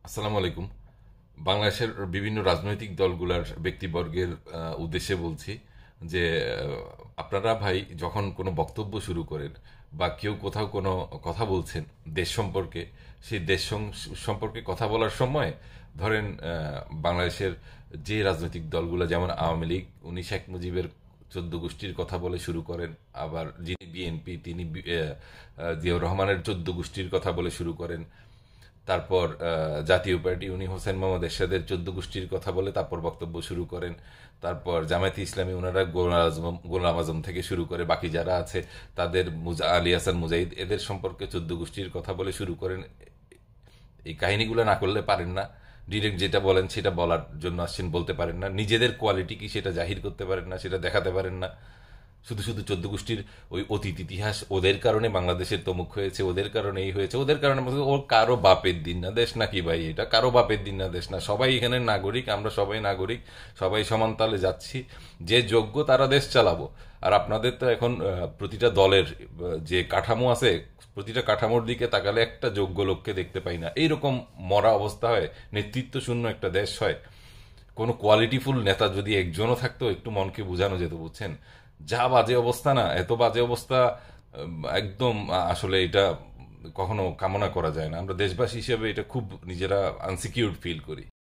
আসসালামু আলাইকুম। বাংলাদেশের বিভিন্ন রাজনৈতিক দলগুলোর ব্যক্তিবর্গের উদ্দেশ্যে বলছি যে আপনারা ভাই যখন কোনো বক্তব্য শুরু করেন বা কেউ কোথাও কোনো কথা বলছেন দেশ সম্পর্কে, সেই দেশ সম্পর্কে কথা বলার সময় ধরেন বাংলাদেশের যে রাজনৈতিক দলগুলো যেমন আওয়ামী লীগ, উনি শেখ মুজিবের 14 গোষ্ঠীর কথা বলে শুরু করেন। আবার যিনি বিএনপি তিনি জিয়াউর রহমানের 14 গোষ্ঠীর কথা বলে শুরু করেন। তারপর জাতীয় পার্টি উনি হোসেন মোহাম্মদ এরশাদের 14 গোষ্ঠীর কথা বলে তারপর বক্তব্য শুরু করেন। তারপর জামায়াতে ইসলামী ওনারা গোলাম আজম থেকে শুরু করে বাকি যারা আছে তাদের আলী হাসান মুজাহিদ এদের সম্পর্কে 14 গোষ্ঠীর কথা বলে শুরু করেন। এই কাহিনীগুলো না করলে পারেন না। ডিরেক্ট যেটা বলেন সেটা বলার জন্য আসছেন, বলতে পারেন না। নিজেদের কোয়ালিটি কি সেটা জাহির করতে পারেন না, সেটা দেখাতে পারেন না। শুধু শুধু 14 গোষ্ঠীর ওই অতীত ইতিহাস, ওদের কারণে বাংলাদেশের তমুক হয়েছে, ওদের কারণে এই হয়েছে, ওদের কারণে ওর কারো বাপের দিন না দেশ নাকি ভাই? এটা কারো বাপের দিন না দেশ না। সবাই এখানে নাগরিক, আমরা সবাই নাগরিক, সবাই সমান তালে যাচ্ছি। যে যোগ্য তারা দেশ চালাবো। আর আপনাদের তো এখন প্রতিটা দলের যে কাঠামো আছে, প্রতিটা কাঠামোর দিকে তাকালে একটা যোগ্য লোককে দেখতে পাই না। এইরকম মরা অবস্থা হয়, নেতৃত্ব শূন্য একটা দেশ হয়। কোনো কোয়ালিটিফুল নেতা যদি একজনও থাকতো, একটু মনকে বোঝানো যেত, বুঝছেন? যা বাজে অবস্থা, না এত বাজে অবস্থা, একদম আসলে এটা কখনো কামনা করা যায় না। আমরা দেশবাসী হিসেবে এটা খুব নিজেরা আনসিকিউরড ফিল করি।